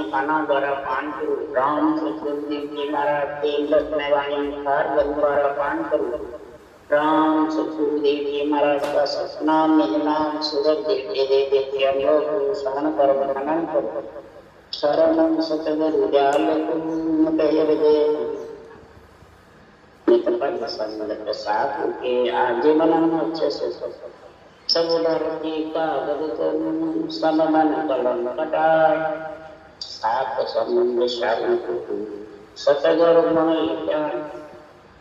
खाना द्वारा पान करूं। राम सतगुरुदेव जी महाराज तेल रत्न वाणी खार द्वारा पान करूं। राम सतगुरुदेव जी महाराज का सतनाम निज नाम सूरज देते देते अनुभव श्रवण कर मनन करो। शरणम सतगुरु दयाल तुम नित संगत साधु के आजीवन अच्छे से सब धरती का गदन समन कलम कटाय सात समुद्र शांति सतगुरु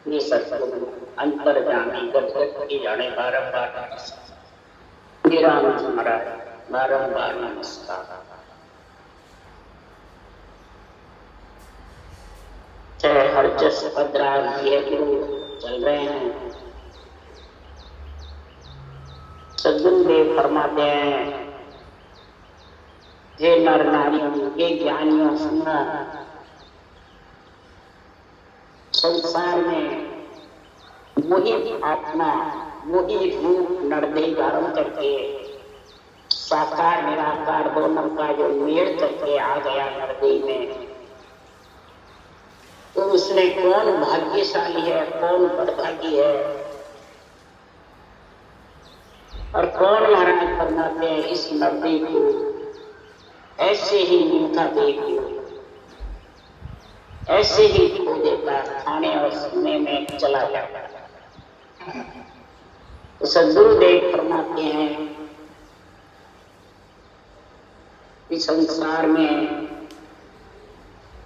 ये सतगुरु अंतर जाने गति जाने बारंबार राम महाराज बारंबार नमस्कार। हर जस भद्रा चल रहे हैं। सद्गुरुदेव फरमाते हैं, हे नर नारियों, हे ज्ञानियों, सुनो, संसार में मोहित आत्मा मोही रूप नरदेह धारण करके साकार निराकार दोनों का जो मेल करके आ गया नरदेह में, तो उसमें कौन भाग्यशाली है, कौन बड़भागी है और कौन महाराज फरमाते हैं इस नरदेह को ऐसे ही मीठा देख लो, ऐसे ही खो देता, खाने और सोने में चला जाता। तो सद्गुरुदेव फरमाते हैं इस संसार में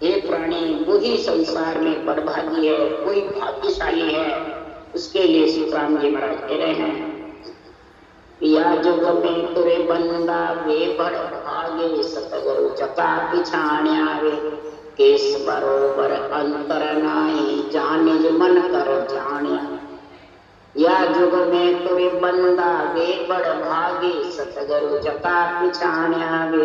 ये प्राणी वही संसार में बड़भागी है, कोई भाग्यशाली है। उसके लिए श्री राम जी महाराज कह रहे हैं, या जुग में तुरे बंदा वे बड़ भागे सतगुरु जता पिछाण्या वे केस बरोबर अंतर नाई जाने जो मन कर जाण्या। या जुग में तुरे बंदा वे बड़ भागे सतगुरु जता पिछाण्या वे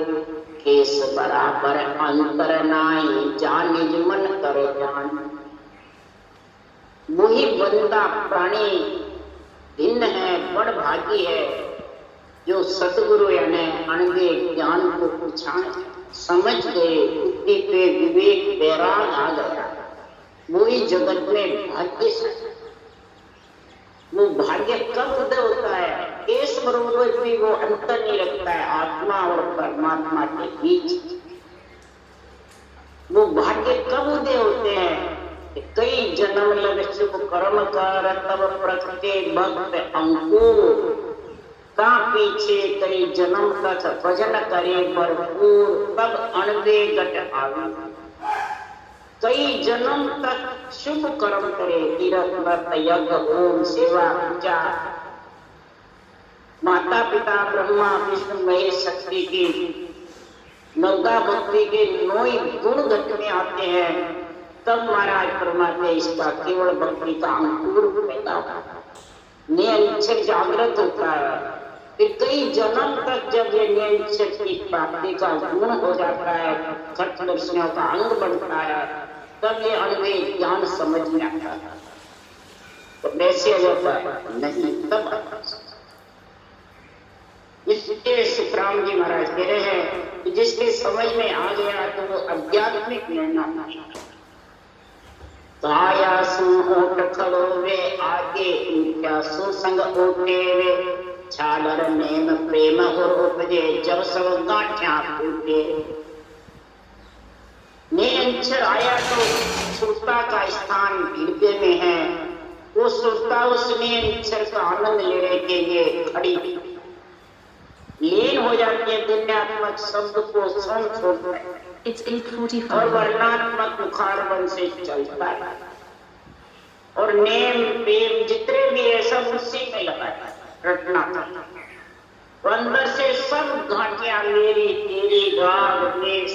केस बराबर अंतर नाई जाने जो मन कर जान। वही बंदा प्राणी भिन्न है, बड़ भागी है, जो सतगुरु यानी अणगे ज्ञान को पहचान समझ गए, बुद्धि पे विवेक वैराग आ गया, वही जगत में भाग्यशाली। वो भाग्य कब उदय होता है? केस बरोबर भी वो अंतर नहीं रखता है आत्मा और परमात्मा के बीच। वो भाग्य कब उदय होते हैं? कई जन्म लग शुभ कर्म कर तब प्रकृति भक्त अंकुर का पीछे कई जन्म तक भजन करे भरपूर तब अणवे घट आवे। कई जन्म तक शुभ कर्म करे, तीर्थ व्रत यज्ञ होम सेवा पूजा, माता पिता ब्रह्मा विष्णु महेश शक्ति की नवदा भक्ति के नोई गुण घट में आते हैं, तब महाराज फरमाते इसका केवल भक्ति का अंकुर पैदा होता है, नियंत्रण जागृत होता है। फिर कई जन्म तक जब ये नियंत्रण की प्राप्ति का गुण हो जाता है, घट दर्शनों का अंग बनता है, तब ये अनुभव ज्ञान समझ में आता है। तो वैसे होता है नहीं, तब इसके सुखराम जी महाराज कह रहे हैं कि जिसके समझ में आ गया तो वो आध्यात्मिक निर्णय काया सुहोट खड़ो वे आगे क्या सुसंग ओटे वे छालर नेम प्रेम और उपजे जब सब गांठिया फूटे। नियंत्रण आया तो सुरता का स्थान हृदय में है, वो सुरता उस नियंत्रण का आनंद लेने के लिए खड़ी लीन हो जाती है, दुनियात्मक शब्द को स्वयं छोड़ता है और वर्णात्मक मुखारबन से चलता है और नेम प्रेम जितने भी है सब उसी में लगा है रटना। तो अंदर से सब घाटियां मेरी तेरी राग द्वेष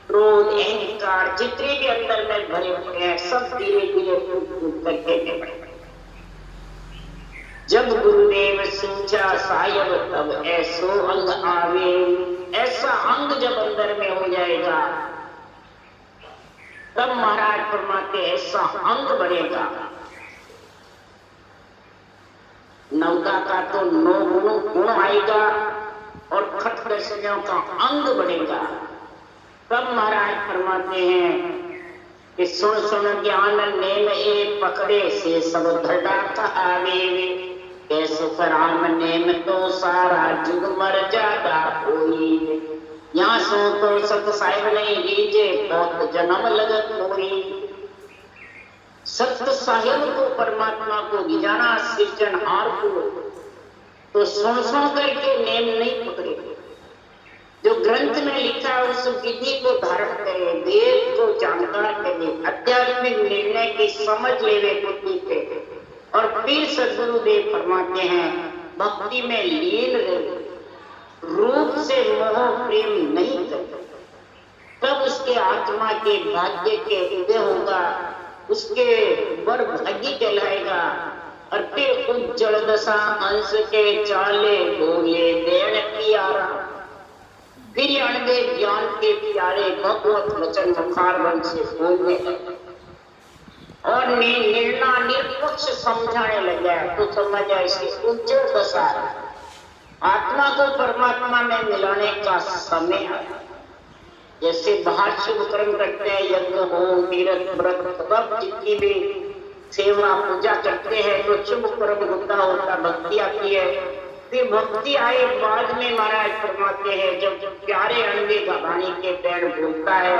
क्रोध अहंकार जितने भी अंदर में भरे हुए हैं सब धीरे धीरे फूट करके पड़े। जब गुरुदेव सूझा सायब तब ऐसो अंग आवे, ऐसा अंग जब अंदर में हो जाएगा तब महाराज फरमाते ऐसा अंग बढ़ेगा। नवदा का तो 9 गुण आएगा और खट दर्शनों का अंग बढ़ेगा, तब महाराज फरमाते हैं कि सुन सुन ज्ञान नेम ए पकड़े से सब धड़ा कहावे, सुख राम नेम तो सारा जुग मर जाता कोई, यहाँ सो तो सत साहिब नहीं लीजे बहुत जन्म लगत कोई। सत्य साहिब को, परमात्मा को गिजाना, सृजनहार को तो सुन सुन करके नेम नहीं पकड़े। जो ग्रंथ में लिखा है उस विधि को धारण करे, वेद को जानकार करे, आध्यात्मिक निर्णय की समझ लेवे बुद्धि पे, और फिर सद्गुरुदेव फरमाते हैं भक्ति में लीन रहे, रूप से मोह प्रेम नहीं करे, तब उसके आत्मा के भाग्य के उदय होगा, उसके बर भाग्य कहलाएगा। और फिर उज्जवल दशा अंश के चाले बोले देन प्यारा, फिर अणवे ज्ञान के प्यारे भगवत वचन मुखार बन से बोलने लगे और निर्णय निरपक्ष समझाने लगा। तो समझ ऐसी उज्जवल दशा आत्मा को परमात्मा में मिलाने का समय आया। जैसे बाहर शुभ कर्म करते हैं, यज्ञ हो, तीर्थ व्रत, तब जितनी भी सेवा पूजा करते हैं तो शुभ कर्म होता होता भक्ति आती है। फिर भक्ति आए बाद में महाराज फरमाते हैं जब प्यारे अणवे गवानी के पैर बोलता है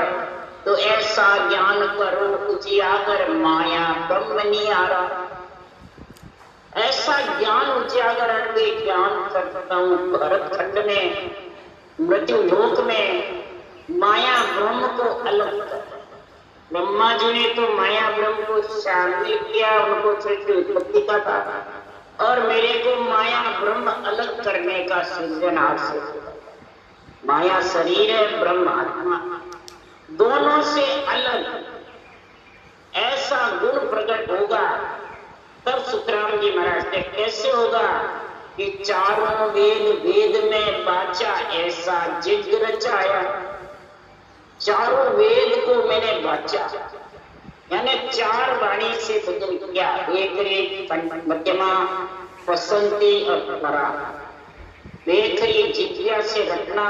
तो ऐसा ज्ञान करो उजियागर माया ब्रह्म नियारा। ऐसा ज्ञान उजियागर अणवे ज्ञान करता हूँ भरत खंड में, मृत्यु लोक में माया ब्रह्म को अलग कर। ब्रह्मा जी ने तो माया ब्रह्म को शामिल किया, उनको सृष्टि उत्पत्ति का था, और मेरे को माया ब्रह्म अलग करने का सृजनहार से। माया शरीर है, ब्रह्म आत्मा, दोनों से अलग ऐसा गुण प्रकट होगा। तब सुखराम जी महाराज ने कैसे होगा कि चारों वेद वेद में बाचा ऐसा जिग रचाया। चारों वेद को मैंने बाचा, यानी चार वाणी से बदल किया, एक रेख मध्यमा पसंती और परा, देखरी जिज्ञा से रखना,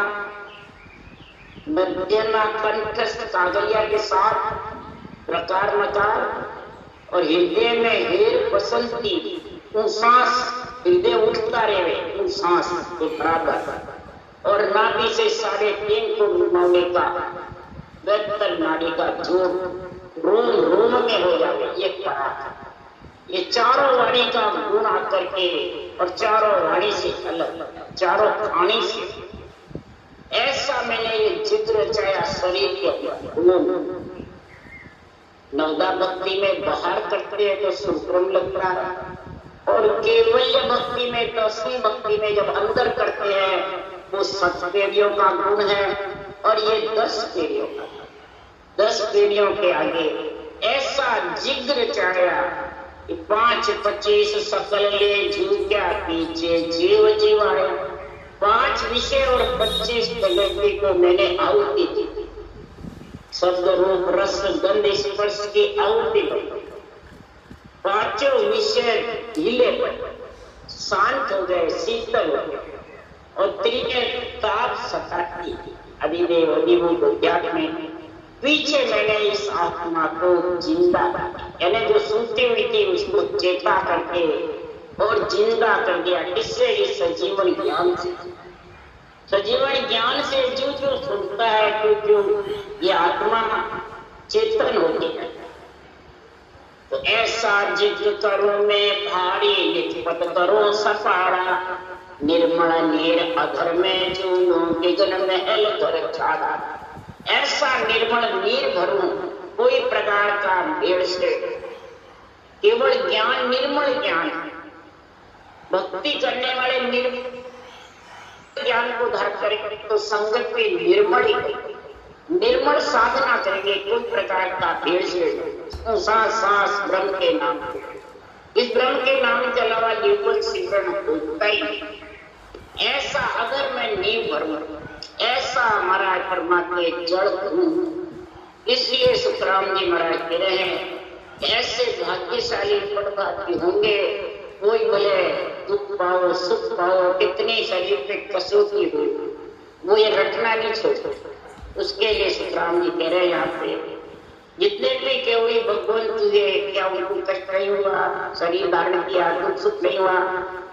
मध्यमा कंठस्थ कागलिया के साथ प्रकार मकार, और हृदय में हेर पसंती सांस, हृदय उठता रहे सांस के बराबर, और नाभि से 3.5 को घुमाने का बेहतर नाड़ी का जोर रोम रोम में हो जाए, ये पराग। ये चारों वाणी का गुण आकर के, और चारों वाणी से अलग, चारों वाणी से ऐसा मैंने ये जिग रचाया शरीर के अंदर। नवदा भक्ति में बाहर करते हैं तो सुक्रम लगता है, और केवल्य भक्ति में, दसवीं भक्ति में जब अंदर करते हैं वो 7 पीढ़ियों का गुण है, और ये 10 पीढ़ियों का, 10 पीढ़ियों के आगे ऐसा जिग रचाया कि 5-25 सकल ले झूठा पीछे जीव जीवाया। 5 विषय और 25 प्रगति को मैंने आहुति दी। शब्द रूप रस गंध स्पर्श की आहुति दी। 5 विषय ढीले पड़े, शांत हो गए, शीतल हो गए, और तृतीय ताप सताती अधिदेव अधिभूत ज्ञात में पीछे मैंने इस आत्मा को जिंदा, यानी जो सूती हुई थी उसको चेता करके और जिंदा कर दिया। किससे? इस सजीवन ज्ञान से। सजीवन ज्ञान से जो जो सुनता है, जो ये आत्मा चेतन होती है। तो ऐसा जिक्र करो में भारी लिखपत करो सफारा, निर्मल नीर अधर में चूनो गगन महल कर छाड़ा। ऐसा निर्मल नीर भरूं कोई प्रकार का भेड़ से, केवल ज्ञान निर्मल ज्ञान। भक्ति करने वाले निर्मल ज्ञान को धारण करेंगे तो संगत में निर्मल साधना करेंगे, कोई प्रकार का भेड़ से। सांस ब्रह्म के नाम, इस ब्रह्म के नाम के अलावा निर्मल सिमरन होता ही नहीं। ऐसा अगर मैं नींव भरूं, ऐसा महाराज परमात्मा जड़ हूं। इसलिए सुखराम जी महाराज कह रहे हैं ऐसे भाग्यशाली पटभागी होंगे, कोई बोले दुख पाओ सुख पाओ, कितनी शरीर पे कसौटी हुई, वो ये रटना नहीं छोड़ते। उसके लिए श्री राम जी कह रहे हैं यहाँ पे, जितने भी केवड़ी भगवान तुझे, क्या उनको कष्ट नहीं हुआ, शरीर धारण किया, दुख सुख नहीं हुआ,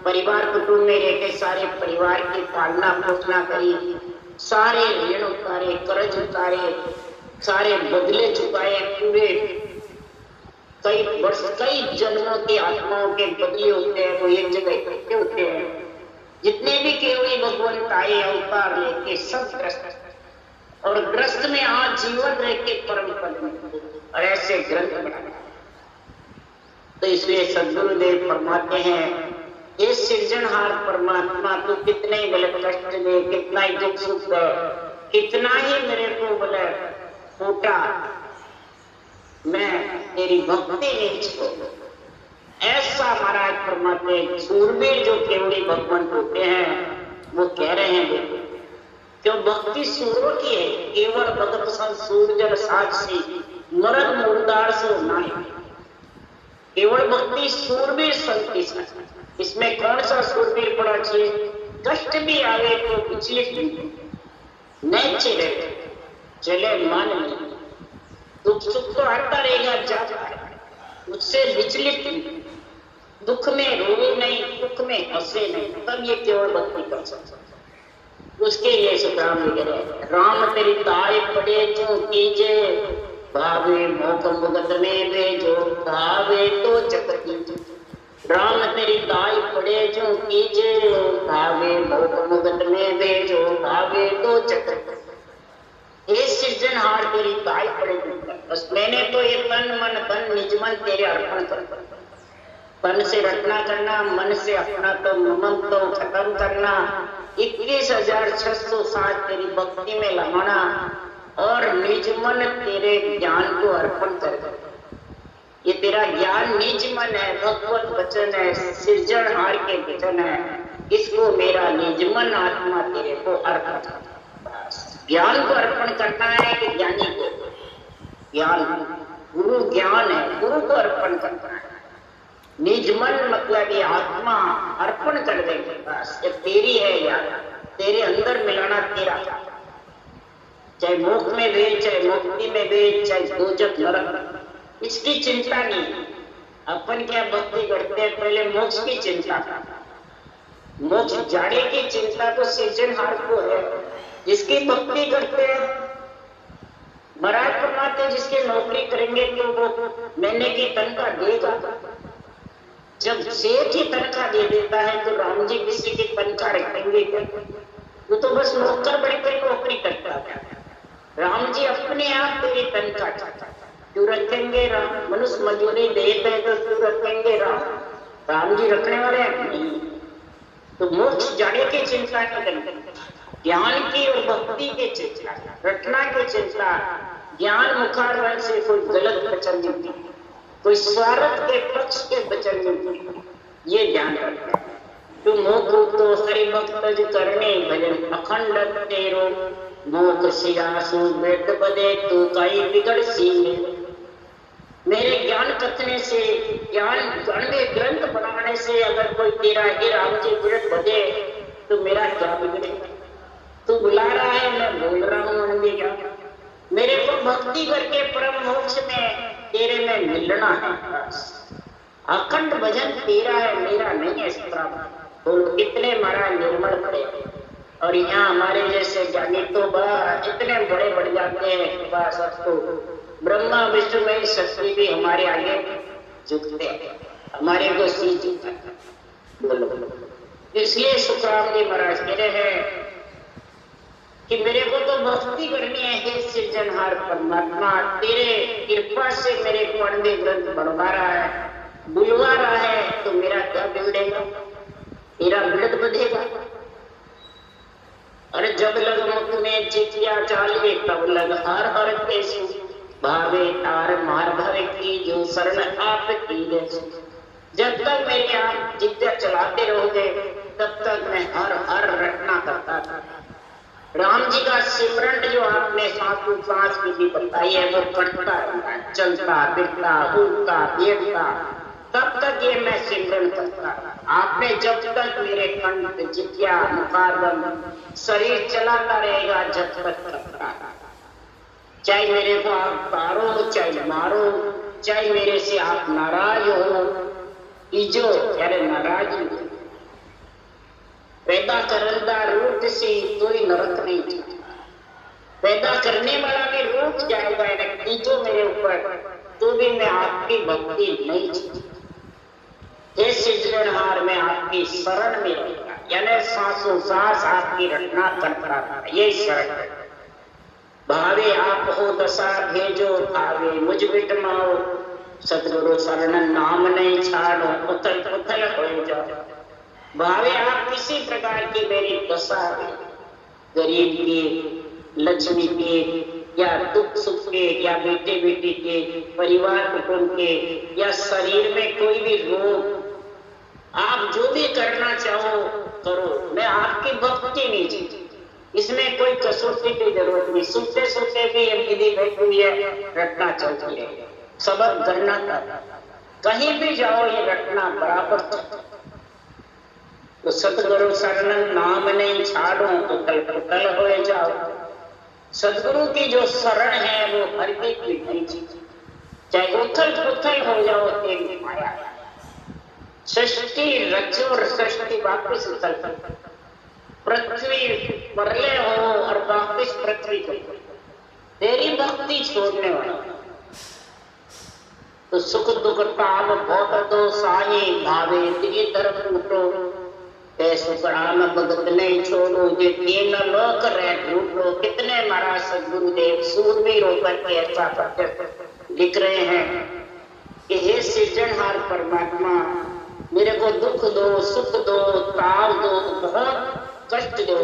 परिवार कुटुंब में रहकर सारे परिवार की पालना पोषणा करी, सारे ऋण उतारे, कर्ज उतारे, सारे बदले चुकाए, पूरे कई वर्ष कई जन्मों के आत्माओं के बदले होते हैं, वो एक जगह इकट्ठे होते हैं। जितने भी केवड़ी भगवंत आए अवतार लेके सब ग्रस्त, और ग्रस्त में आज जीवन रह के परम पद और ऐसे ग्रंथ बनाए। तो इसलिए सद्गुरुदेव फरमाते हैं, ये सृजनहार परमात्मा तू कितने ही गलत कष्ट दे, कितना ही दुख सुख दे, कितना ही मेरे को बोले फूटा, मैं तेरी भक्ति नहीं छोड़ूं। ऐसा महाराज फरमाते हैं। सूरवीर जो केवड़ी भगवंत होते हैं वो कह रहे हैं, क्यों भक्ति सूरों की है, केवल भगत सन सूरजन साक्षी मरद मुर्दार से नाई। केवल भक्ति सूरवीर संत की साथ। इसमें कौन सा सूरवीर पड़ा चाहिए? कष्ट भी आवे तो विचलित नहीं चले, चले मान नहीं, दुख सुख तो आता रहेगा, जाता है, उससे विचलित, दुख में रोए नहीं, दुख में हंसे नहीं, तब ये केवल भक्ति कर सकता। उसके लिए सुखराम जी कह रहे, राम तेरी ताय पड़े जो कीजे, भावे मोख मुगत में भेजो, भावे तो जगत। राम तेरी ताय पड़े जो कीजे, भावे मोख मुगत में भेजो, भावे तो जगत। ये सृजनहार तेरी ताय पड़े, बस मैंने तो ये तन मन धन निज मन तेरे अर्पण कर। तन से रटना करना, मन से अपना तो ममन तो खत्म करना, 21,660 तेरी भक्ति में लगाना, और निज मन तेरे ज्ञान को अर्पण कर दो। ये तेरा ज्ञान निज मन है, भगवत वचन है, सृजनहार के वचन है, इसको मेरा निज मन आत्मा तेरे को अर्पण कर। ज्ञान को अर्पण करना है कि ज्ञानी को? ज्ञान, गुरु ज्ञान है, गुरु को अर्पण करना है। निज मन मतलब ये आत्मा अर्पण कर देंगे, बस ये तेरी है यार, तेरे अंदर मिलाना तेरा, चाहे मोक्ष में भेज, चाहे मुक्ति में भेज, चाहे दोजख नरक, इसकी चिंता नहीं। अपन क्या भक्ति करते हैं, पहले मोक्ष की चिंता, मोक्ष जाने की चिंता तो सृजनहार को है। जिसकी भक्ति करते हैं महाराज फरमाते, जिसकी नौकरी करेंगे तो वो महीने की तनख्वाह देगा। जब सेठ ही तनख्वाह दे देता है तो राम जी किसी की तनख्वाह रखेंगे क्या? वो तो बस नौकर बढ़कर नौकरी करता है। राम जी अपने आप तेरी तनख्वाह क्यों रखेंगे? राम मनुष्य मजदूरी देते हैं तो क्यों रखेंगे? राम जी रखने वाले हैं। तो मोक्ष जाने की चिंता नहीं करते, ज्ञान की और भक्ति की चिंता, रटना की चिंता, ज्ञान मुखारवण से कोई गलत वचन नहीं, कोई स्वार्थ के पक्ष के वचन नहीं, ये ध्यान रखना। तू मोख तो हरि भक्त करने भजन अखंड तेरो, मोख सियासु बेट बदे तू कई बिगड़ सी। मेरे ज्ञान कथने से, ज्ञान गणवे ग्रंथ बनाने से अगर कोई तेरा ही राम जी बिगड़ बदे तो मेरा क्या बिगड़ेगा? तू बुला रहा है, मैं बोल रहा हूँ, क्या मेरे को भक्ति करके परम मोक्ष में तेरे में मिलना है, बस अखंड भजन तेरा है, मेरा नहीं है। बोलो कितने महाराज निर्मल पड़े, और यहाँ हमारे जैसे ज्ञानी तो इतने बड़े बढ़ जाते हैं, बस अब तो ब्रह्मा विष्णु में शक्ति भी हमारे आगे झुकते हैं, हमारे को सी झुकता है। बोलो इसलिए सुखराम जी महाराज कह रहे हैं कि मेरे को तो भक्ति करनी है, हे सृजनहार परमात्मा, तेरे कृपा से मेरे को अंडे ग्रंथ बढ़वा रहा है, बुलवा रहा है, तो मेरा क्या बिगड़ेगा? तेरा बिगड़ बधेगा। अरे जब लग मुख में चितिया चाले, तब लग हर हर केसु, भावे तार मार भर की जो शरण आप की जैसे। जब तक मेरे आप जिद्दा चलाते रहोगे तब तक मैं हर हर रटना करता था। राम जी का सिमरन जो आपने सांस विधि बताई है वो करता रहता, चलता फिरता उठता बैठता, तब तक ये मैं सिमरन करता। आपने जब तक मेरे कंठ जिज्ञा मुखारबंद शरीर चलाता रहेगा, जब तक करता। चाहे मेरे को आप तारो, चाहे मारो, चाहे मेरे से आप नाराज हो, ईजो यारे नाराजी पैदा करंदा रूठ सी तो ही नरक नहीं जाता। पैदा करने वाला भी रूठ जाएगा ईजो मेरे ऊपर, तो भी मैं आपकी भक्ति नहीं छूटी। हे सृजनहार, मैं आपकी शरण में रहूंगा, यानी सांसों सांस आपकी रटना करता रहा, ये शरण है। भावे आप हो दशा भेजो भावे मुझ बिटमाओ, सतगुरु शरण नाम नहीं छाड़ो, उथल पुथल हो जाओ। भावे आप किसी प्रकार की मेरी दशा है, गरीब की, लक्ष्मी के, या दुख सुख के, या बेटे बेटी के, परिवार कुटुंब के, या शरीर में कोई भी रोग, आप जो भी करना चाहो करो, मैं आपकी भक्ति नहीं जीती, इसमें कोई कसौटी की जरूरत नहीं। सुनते सुनते भी ये विधि बैठी हुई है, रटना चलती है, सबक करना था, कहीं भी जाओ ये रटना बराबर चलता। तो सतगुरु शरण नाम नहीं छाड़ो, उथल पुथल हो जाओ। सदगुरु की जो शरण है वो हर एक की नहीं चीज, चाहे उथल पुथल हो जाओ तेरी माया। सृष्टि रचो और सृष्टि वापिस उथल पुथल, पृथ्वी परले हो और वापिस पृथ्वी को, तेरी भक्ति छोड़ने वाला। तो सुख दुख ताप भोग दो साई, भावे तेरी तरफ उठो, सुखराम भगत नहीं छोड़ो, ये तीन लोक रह ढूंढो। कितने महाराज सदगुरुदेव सूरवीर होकर के ऐसा करते लिख रहे हैं कि हे सृजनहार परमात्मा, मेरे को दुख दो, सुख दो, ताप दो, बहुत कष्ट दो।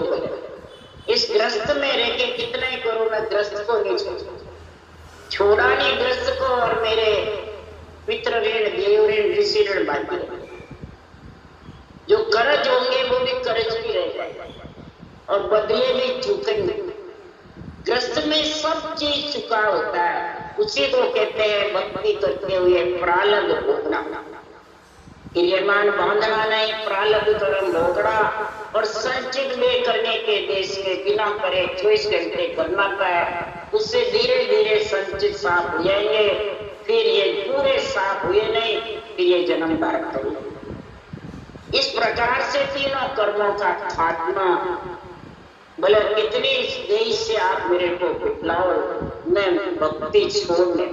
इस ग्रस्त में रह के कितना ही करो, मैं ग्रस्त को नहीं छोड़ा नहीं ग्रस्त को, और मेरे पितृ ऋण, देव ऋण, ऋषि ऋण बाकी, जो कर्ज होंगे वो भी कर्ज भी रह जाएगा और बदले भी चुकेंगे। ग्रस्त में सब चीज चुका होता है, उसी को कहते हैं भक्ति करते हुए प्रारब्ध भोगना। क्रियमान बांधना नहीं, प्रारब्ध कर्म भोगना। और संचित में करने के देश में बिना करे 24 घंटे करना है, उससे धीरे धीरे संचित साफ हो जाएंगे। फिर ये पूरे साफ हुए नहीं, फिर ये जन्म धारण करेंगे। इस प्रकार से तीनों कर्मों का खात्मा, बोले कितनी देश से आप मेरे को बितलाओ, मैं भक्ति छोड़ने,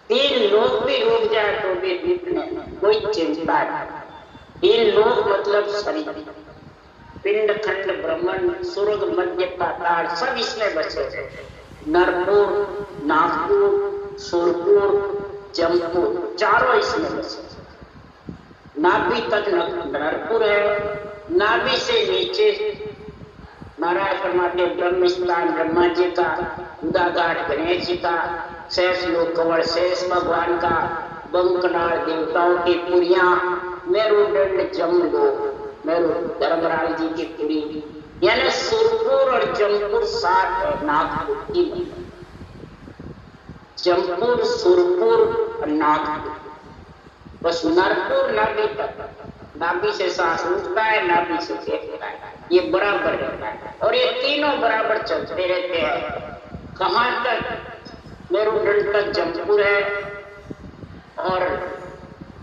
तीन लोग भी रुक जाए तो भी बीतने कोई चिंता नहीं। तीन लोग मतलब शरीर, पिंड खंड ब्रह्मंड स्वर्ग मध्य पाताल सब इसमें बचे थे। नरपुर, नागपुर, सुरपुर, जमपुर, चारों इसमें बचे। नाभि तक नरपुर है, नाभि से नीचे महाराज फरमाते ब्रह्म स्थान ब्रह्मा जी का, उदाघाट गणेश जी का, शेष लोक कवड़ शेष भगवान का, बंकनाल देवताओं की पुरियां, मेरुदंड जमलोक मेरु धर्मराज जी की पुरी, यानी सुरपुर और जमपुर साथ है। नागपुर की जमपुर, सुरपुर और नागपुर, बस नरपुर नाभि तक, नाभि से सांस उठता है, नाभि से फेंकता है, ये बराबर रहता है। और ये तीनों बराबर चलते रहते हैं। कहाँ तक? मेरुदंड तक जमपुर है, और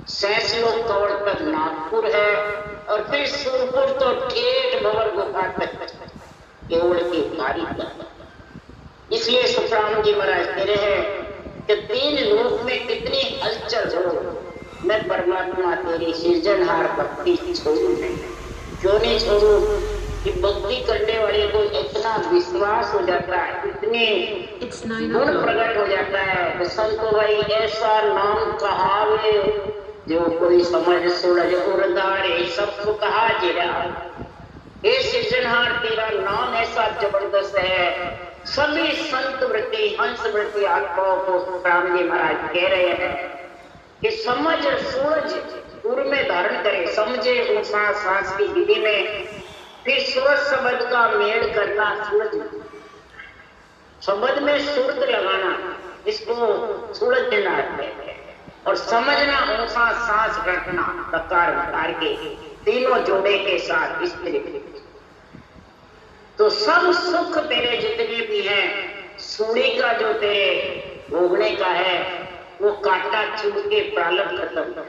सैंसलोक कवड़ तक नागपुर है, और फिर सुरपुर तो ठेठ भंवर गुफा तक केवल की भारी तक। इसलिए सुखराम जी महाराज कह रहे हैं कि तीन लोक में कितनी हलचल हो, मैं परमात्मा तेरी सृजनहार भक्ति छोड़ू नहीं। क्यों नहीं छोड़ू? कि भक्ति करने वाले को इतना विश्वास हो जाता है, इतने गुण प्रकट हो जाता है कि संतो भाई ऐसा नाम कहावे, जो कोई समझ सूरज उर्दारे सब कहा जिरा। हे सृजनहार तेरा नाम ऐसा जबरदस्त है। सभी संत वृत्ति, हंस वृत्ति आत्माओं को राम जी महाराज कह रहे हैं कि समझ सूरज पूर्व में धारण करे, समझे उषा सांस की विधि में, फिर सूरज शब्द का मेल करना, सूरज शब्द में सूरत लगाना, इसको सूरज देना है। और समझना उषा सांस रखना, प्रकार विकार के तीनों जोड़े के साथ स्त्री। तो सब सुख तेरे जितने भी हैं सूढ़ी का जो तेरे भोगने का है वो कांटा चुभ के प्रारब्ध खत्म,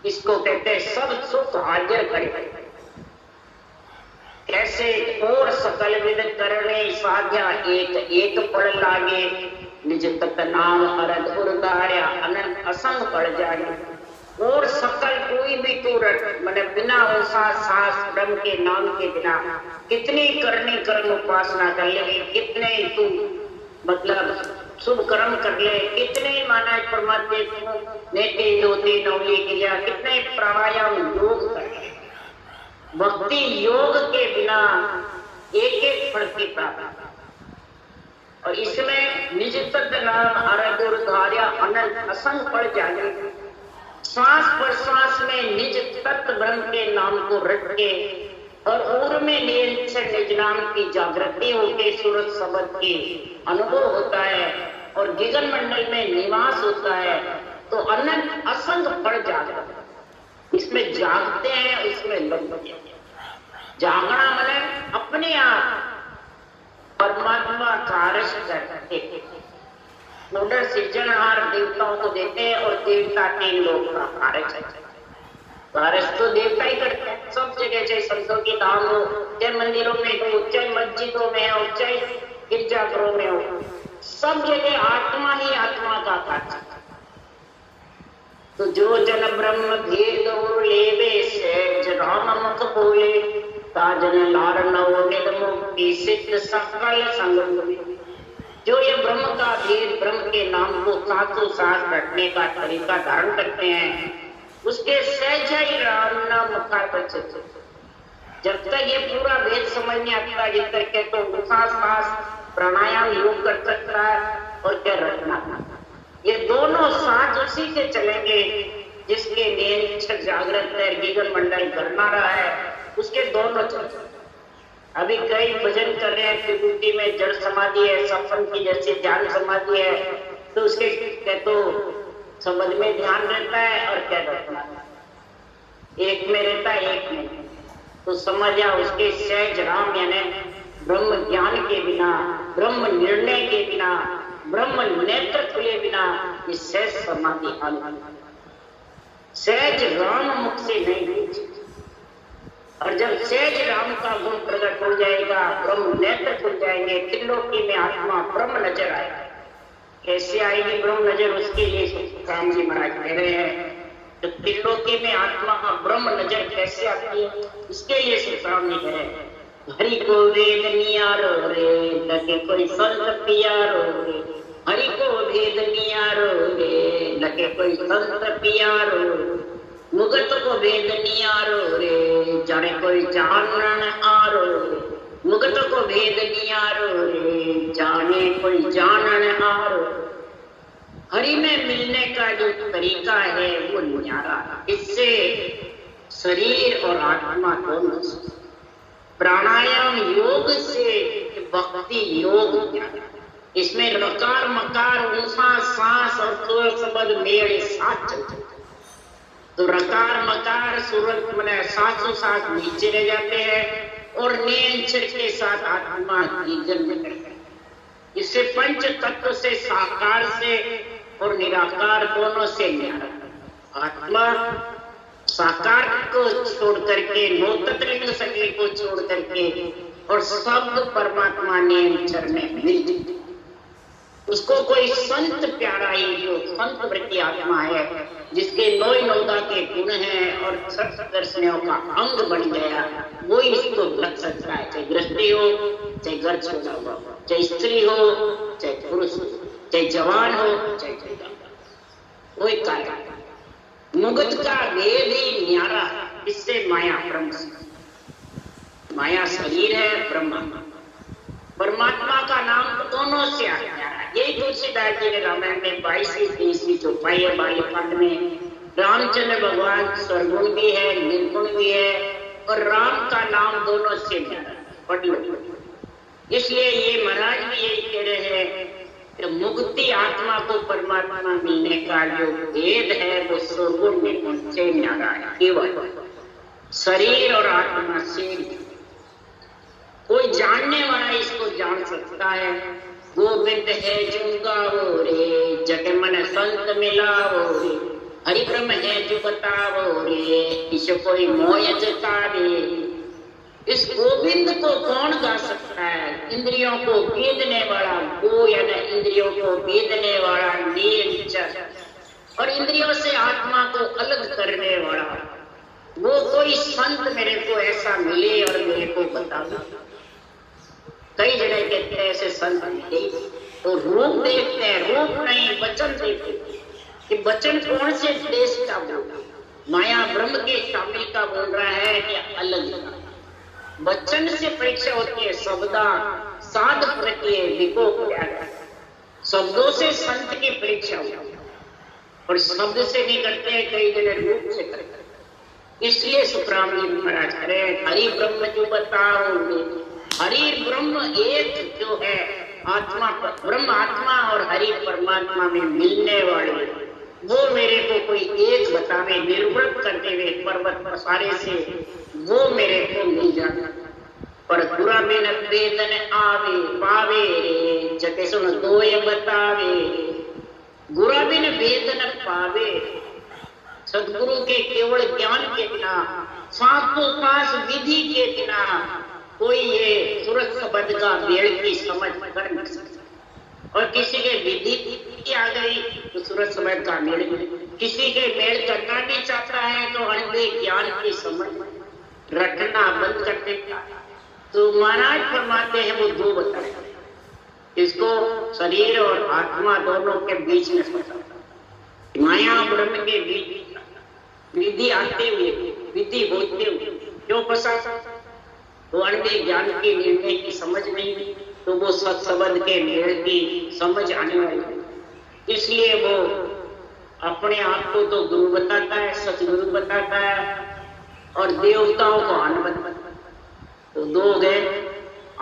इसको कहते हैं सब सुख हाजिर करे। कैसे और सकल विद करने साध्या एक एक पड़ लागे, निज तक नाम अरद उर्धार्या अनंत असंग पड़ जाए। और सकल कोई भी तू मैंने बिना सास ब्रह्म के नाम के बिना कितनी करनी कर्म उपासना कर ले, कितने तू मतलब शुभ कर्म कर ले, कितने माना परमात्मा नेति ज्योति नवली क्रिया, कितने प्राणायाम योग कर ले, भक्ति योग के बिना एक एक फल की प्राप्ति। और इसमें निज तत् नाम अरद उर्धार्या अनंत असंग पड़ जाए। श्वास प्रश्वास में निज तत्व ब्रह्म के नाम को रट के और उर में निज नाम की जागृति होके सूरज शब्द की अनुभव होता है और गगन मंडल में निवास होता है, तो अनंत असंग पड़ जाता है। इसमें जागते हैं, इसमें लगते हैं। जागना मतलब अपने आप परमात्मा कार्य करते, ऑर्डर सृजनहार देवताओं को देते हैं और देवता तीन लोग का कार्य करते हैं। कार्य तो देवता ही करते हैं सब जगह, चाहे संतों की धाम हो, चाहे मंदिरों में हो, चाहे मस्जिदों में हो, चाहे गिरजाघरों में हो, सब जगह आत्मा ही आत्मा का कार्य। तो जो जन ब्रह्म भेद और लेवे से राम मुख बोले, ताजन लार नव निद मुक्ति सिद्ध सकल संग। जो ये ब्रह्म का भेद ब्रह्म के नाम को साथों साथ रखने का तरीका धारण करते हैं, उसके सहज ही राम नाम मुखार। जब तक ये पूरा भेद समझ में आता है, जिस तक के तो सांस प्राणायाम योग कर सकता है और क्या रखना, ये दोनों साथ उसी से चलेंगे जिसके नियंत्रण जागृत है, गगन मंडल करना रहा है, उसके दोनों चलते। अभी कई भजन कर रहे हैं, विभूति में जड़ समाधि है, सपन की जैसे ध्यान समाधि है, तो उसके क्या तो समझ में ध्यान रहता है और क्या रहता है, एक में रहता है, एक में। तो समझा उसके सहज राम यानी ब्रह्म ज्ञान के बिना, ब्रह्म निर्णय के बिना, ब्रह्म नेतृत्व के बिना ये सहज समाधि सहज राम मुख से नहीं हुई। और जब सहज राम का गुण प्रकट हो जाएगा, ब्रह्म नेत्र खुल जाएंगे, त्रिलोकी में आत्मा ब्रह्म नजर आएगा। कैसे आएगी ब्रह्म नजर, उसके लिए राम जी महाराज कह रहे हैं, तो त्रिलोकी में आत्मा का ब्रह्म नजर कैसे आती है, इसके लिए श्रीराम जी कह रहे हैं, हरि को वेद नियारो रे, लगे कोई संत पियारो रे, हरि को वेद नियारो रे, लगे कोई संत पियारो, मुगत को वेद नियारो रे, जाने कोई जानन आरो रे, मुगत को भेद नियारो रे, जाने कोई जानन आरो। हरि में मिलने का जो तरीका है वो न्यारा, इससे शरीर और आत्मा दोनों, प्राणायाम योग से भक्ति योग, इसमें रकार मकार ऊंसा सांस और कोल शब्द मेरे साथ चलते, तो रकार मकार सूरज मैंने सांसों साथ नीचे रह जाते हैं और नियंत्रण के साथ आत्मा गगन में करते हैं। इससे पंच तत्व से साकार से और निराकार दोनों से न्यारा। आत्मा साकार को छोड़ करके, नौ तत्व शरीर को छोड़ करके और सब परमात्मा नियंत्रण में मिल, उसको कोई संत प्यारा ही जो संत वृत्ति आत्मा है, जिसके नोई नौदा के गुण हैं और सत्दर्शनों का अंग बन गया, वो इसको लग सकता है। चाहे गृहस्थी हो, चाहे घर छोटा हो, चाहे स्त्री हो, चाहे पुरुष हो, चाहे जवान हो, चाहे छोटा, कोई कार्य। मुगत का भेद ही न्यारा, इससे माया ब्रह्म, माया शरीर है, ब्रह्मा परमात्मा का नाम दोनों से आया। यही तुलसीदास जी ने रामायण में 22वीं चौपाई है, बालीकांड में रामचंद्र भगवान सर्वगुण भी है, निर्गुण भी है, और राम का नाम दोनों से पढ़ लो। इसलिए ये महाराज भी यही कह रहे हैं कि मुक्ति आत्मा को परमात्मा मिलने का जो भेद है वो सर्वगुण निर्गुण से न्यारा है। केवल शरीर और आत्मा से कोई जानने वाला इसको जान सकता है, गोविंद है जो गावो रे, जग मन संत मिलावो रे, हरि ब्रह्म है जो बतावो रे, ईश कोई मोय जतावे। इस गोविंद को कौन गा सकता है? इंद्रियों को वेदने वाला गोयन, इंद्रियों को वेदने वाला नीलचर, और इंद्रियों से आत्मा को अलग करने वाला वो कोई संत मेरे को ऐसा मिले और मेरे को बता दो। कई जगह कहते हैं ऐसे संत मिले तो रूप देखते हैं, रूप नहीं वचन देखते कि वचन कौन से देश का बोला, माया ब्रह्म के शामिल का बोल रहा है कि अलग का। वचन से परीक्षा होती है, शब्दा साध प्रत्यय विको प्रयाग, शब्दों से संत की परीक्षा होती है और शब्द से नहीं करते हैं, कई जगह रूप से करते हैं। इसलिए सुखराम जी महाराज करे हरि ब्रह्म जो बताओगे, हरि ब्रह्म एक जो है आत्मा, ब्रह्म आत्मा और हरि परमात्मा में मिलने वाले, वो मेरे को कोई एक बतावे, निर्वृत करते हुए पर्वत पसारे से वो मेरे को मिल जाता। पर गुरा बिन वेदन आवे पावे रे, जटे सुन दोय बतावे। गुरा बिन वेदन पावे, सदगुरु के केवल ज्ञान के बिना, शास्त्रोपास विधि के बिना कोई ये सूरत शब्द का वेद की समझ कर नहीं सकता। और किसी के विधि आ गई तो सूरत शब्द का मेल, किसी के मेल करना भी चाहता है तो अनबे ज्ञान की समझ रखना बंद कर देता। तो महाराज फरमाते हैं वो दो बताए, इसको शरीर और आत्मा दोनों के बीच में फंसा, माया ब्रह्म के बीच विधि आते हुए, विधि होते हुए क्यों फंसा? वो अनबे ज्ञान के निर्णय की समझ नहीं, तो वो सत्संबंध के मेल की समझ आने वाली। इसलिए वो अपने आप को तो गुरु बताता है, सतगुरु बताता है, और देवताओं को आन बताता है। तो दो गए,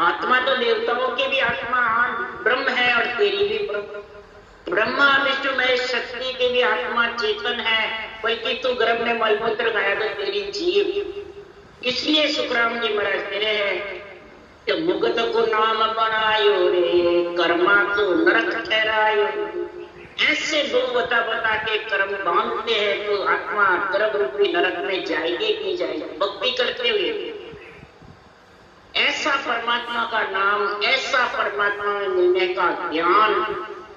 आत्मा तो देवताओं की भी आत्मा ब्रह्म है और तेरी भी ब्रह्म, ब्रह्मा विष्णु महेश शक्ति की भी आत्मा चेतन है, बल्कि तू गर्भ में मलमूत्र खाया तो तेरी जीव। इसलिए सुखराम जी महाराज कह रहे हैं कि मुगत को नाम बनायो रे, कर्मा को नरक ठहरायो। ऐसे दो बता बता के कर्म बांधते हैं तो आत्मा गर्भ रूपी नरक में जाएगी कि जाएगी, भक्ति करते हुए। ऐसा परमात्मा का नाम, ऐसा परमात्मा में मिलने का ज्ञान,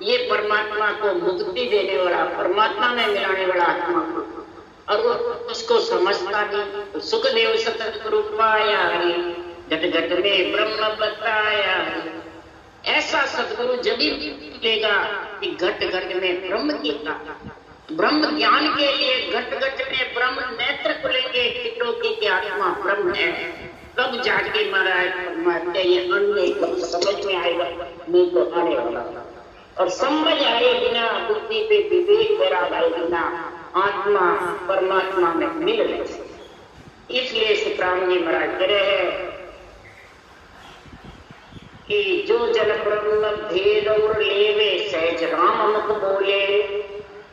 ये परमात्मा को मुक्ति देने वाला, परमात्मा में मिलाने वाला आत्मा को, और वो उसको समझता नहीं। तो सुखदेव सतगुरु पाया रे, घट घट में ब्रह्म बताया। ऐसा सतगुरु जब भी मिलेगा कि घट घट में ब्रह्म की, ब्रह्म ज्ञान के लिए घट घट में ब्रह्म नेत्र खुलेंगे, की आत्मा ब्रह्म है, तब जाके महाराज फरमाते ये अन्य समझ में आएगा, नहीं तो आने वाला। और समझ आए बिना, बुद्धि पे विवेक बराबर बिना आत्मा परमात्मा में मिल नहीं सकती। इसलिए सुखराम जी महाराज कह रहे हैं कि जो जन ब्रह्म भेद और लेवे, सहज राम मुख बोले,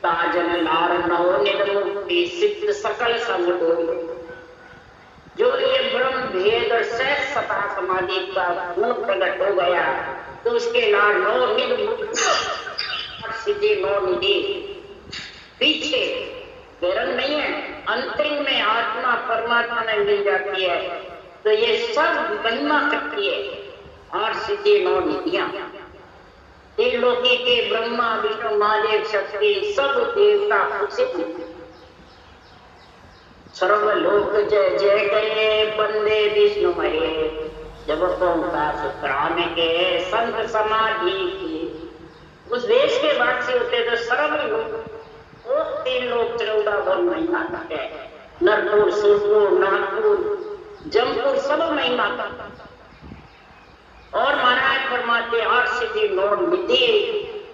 ताजन लार नौ निध मुक्ति सिद्ध सकल संग डोले। जो ये ब्रह्म भेद और सहज सता समाधि का गुण प्रकट हो गया तो उसके लाल नौ निध मुक्ति सिद्धि, नौ निधि पीछे विरंग नहीं है, अंतरिम में आत्मा परमात्मा में मिल जाती है। तो ये सब महिमा करती है और सिद्धि नौ निधियां, त्रिलोकी के ब्रह्मा विष्णु महादेव शक्ति सब देवता उसे सर्वलोक जय जय करे बंदे विष्णु महे, जब ओंकार सुखराम के संत समाधि की। उस देश के वासी होते तो सर्वलोक, वो 3 लोग 14 महिमा है, नरपुर सुरपुर नागपुर जमपुर सब महिमा का। और महाराज फरमाते 8 सिद्धि 9 निधि,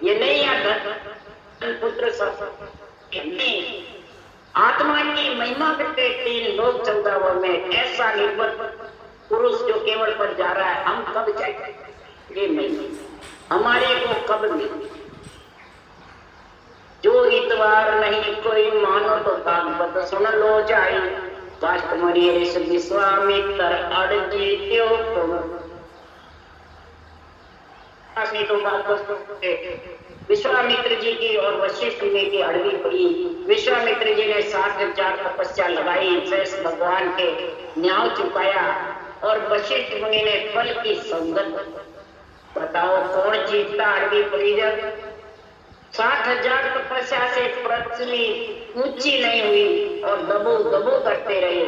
ये नहीं है पुत्र सब नहीं, आत्मा की महिमा करते 3 लोग 14 में। ऐसा निर्बल पुरुष जो केवल पर जा रहा है, हम कब जाएंगे ये नहीं, हमारे को कब मिले। जो इतवार नहीं कोई मानो तो ताकत सुन लो जाई, वाष्ट मरिये विश्वामित्र अड़ जीत्यो। नहीं तो बात विश्वामित्र जी की और वशिष्ठ जी की अड़वी पड़ी। विश्वामित्र जी ने 7,000 तपस्या लगाई, शेष भगवान के न्याय चुकाया और वशिष्ठ मुनि ने फल की संगत। बताओ कौन जीतता अड़वी पड़ी जब 60,000 तपस्या से पृथ्वी ऊंची नहीं हुई और दबो दबो करते रहे।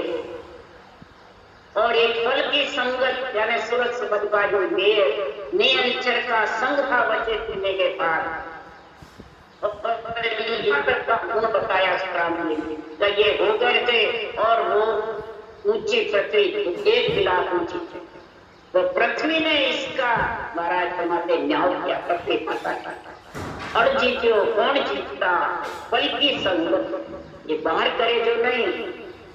और एक फल की संगत यानी सूरज सबद का जो नियंचर का संग था बचे पीने के बाद गुण बताया तो ये हो गए थे और वो ऊंची पृथ्वी 1 लाख ऊंची थी। तो पृथ्वी ने इसका महाराज फरमाते न्याय किया। पृथ्वी पता और जीतो कौन जीतता फल की संगत ये बाहर करे जो नहीं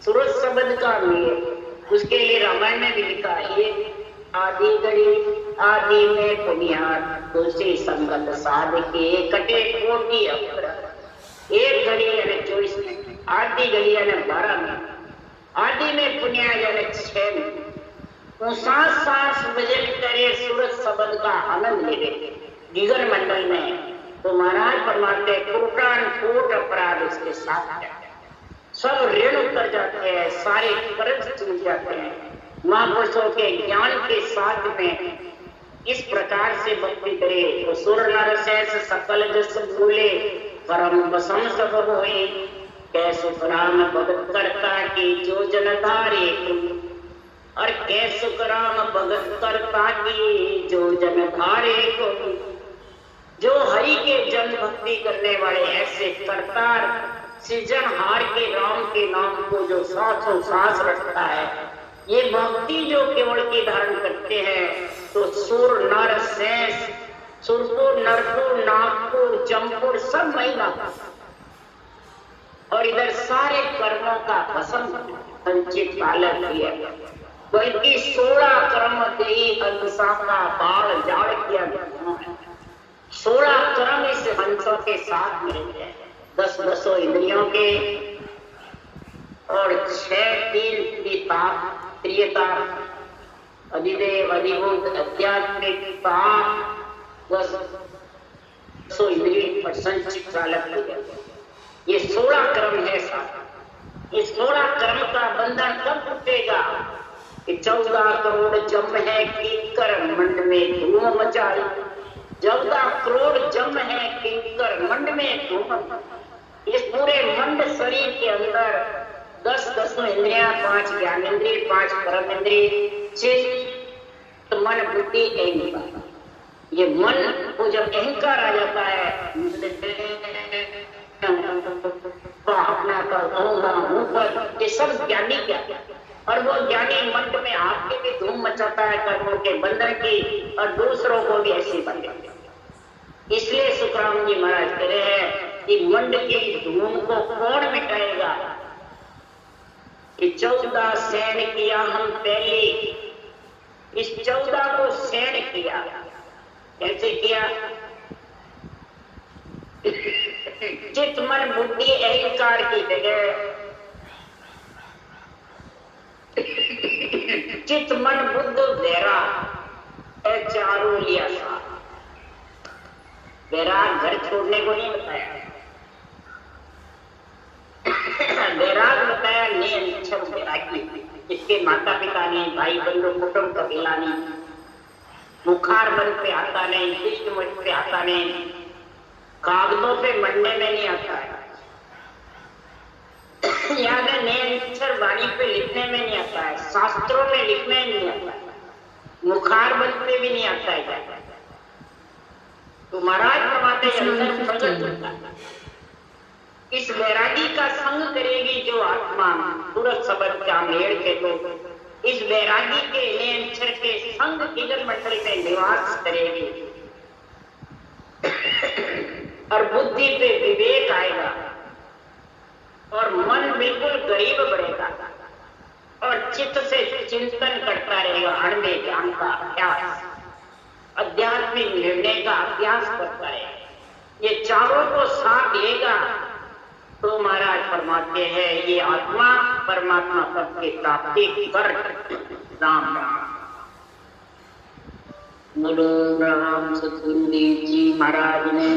सूरज सबद का मेल। उसके लिए रामायण में भी लिखा है आदि घड़ी आदि में बुनियाद दूसरी संगत साध के कटे कोटि अक्षर। 1 घड़ी यानी 24 मिनट, आधी घड़ी यानी 12 मिनट, आदि में बुनियाद यानी 6 मिनट। सांस सांस भजन करे सूरज सबद का आनंद ले दिगर मंडल में। तो महाराज परमात्मा कोटान कोट अपराध उसके साथ सब ऋण उतर जाते हैं, सारे कर्ज टूट जाते हैं। महापुरुषों के ज्ञान के साथ में इस प्रकार से भक्ति करे तो सुर नर सहस सकल जस भूले परम बसम सब होए। कैसु राम भगत करता की जो जन धारे और कैसु राम भगत करता की जो जन धारे को। जो हरि के जन भक्ति करने वाले ऐसे करतार सृजनहार के राम के नाम को जो साथों सांस रखता है ये भक्ति जो केवल की धारण करते हैं तो सुर नर शेष सुरपुर नरपुर नागपुर जमपुर सब महिला और इधर सारे कर्मों का भस्म संचित पालन किया। बल्कि 16 कर्म देही हंसा का बाल जाड़ किया गया। 16 कर्म इस हंसों के साथ मिलते हैं। 10 इंद्रियों के और 6 प्रियता अधिदेव अधिभूत आध्यात्मिक 10 इंद्रिय पर संचित चालक। ये 16 कर्म है साथ। इस 16 कर्म का बंधन कब टूटेगा कि 14 करोड़ जम है किंकर मंड में धूम मचाई। 14 करोड़ जम है किंकर मंड में धूम। इस पूरे मंड शरीर के अंदर 10 इंद्रियां, 5 ज्ञान इंद्रिय, 5 कर्म इंद्रिय, चित्त मन बुद्धि अहंकार। ये मन को जब अहंकार आ जाता है अपना पर ये सब ज्ञानी क्या और वो ज्ञानी मंड में आपके भी धूम मचाता है कर्मों के बंधन की और दूसरों को भी ऐसी बंधन। इसलिए सुखराम जी महाराज कह रहे हैं कि मंड की धूम को कौन मिटाएगा कि 14 सैन किया हम पहले। इस 14 को सैन किया कैसे किया चित्त मन बुद्धि अहंकार की जगह चित्त मन बुद्ध वैराग चारों लिया साथ। वैराग घर छोड़ने को नहीं बताया, वैराग बताया नियंत्रण वैरागी। इसके माता पिता नहीं, भाई बंधु कुटुंब कबीला नहीं, बुखार मन पे आता नहीं, कृष्ण मन पे आता नहीं, कागजों पे मरने में नहीं आता है, याद है नियंत्रण वाणी पे लिखने में नहीं आता है, शास्त्रों में लिखने में नहीं आता है, मुखार बन पे भी नहीं आता है। तो महाराज फरमाते अंदर प्रगट होता है। इस वैरागी का संग करेगी जो आत्मा सूरज सबद का मेड़ के लोग इस वैरागी के नियंत्रण के संग किगन मंडल में निवास करेगी और बुद्धि पे विवेक आएगा और मन बिल्कुल गरीब बढ़ेगा और चित्त से चिंतन करता रहेगा, अण्डे ज्ञान का अभ्यास, आध्यात्मिक निर्णय का अभ्यास करता है। ये चारों को साथ लेगा तो महाराज फरमाते हैं ये आत्मा परमात्मा पद की प्राप्ति कर। राम राम। बोलो राम सतगुरुदेव जी महाराज ने।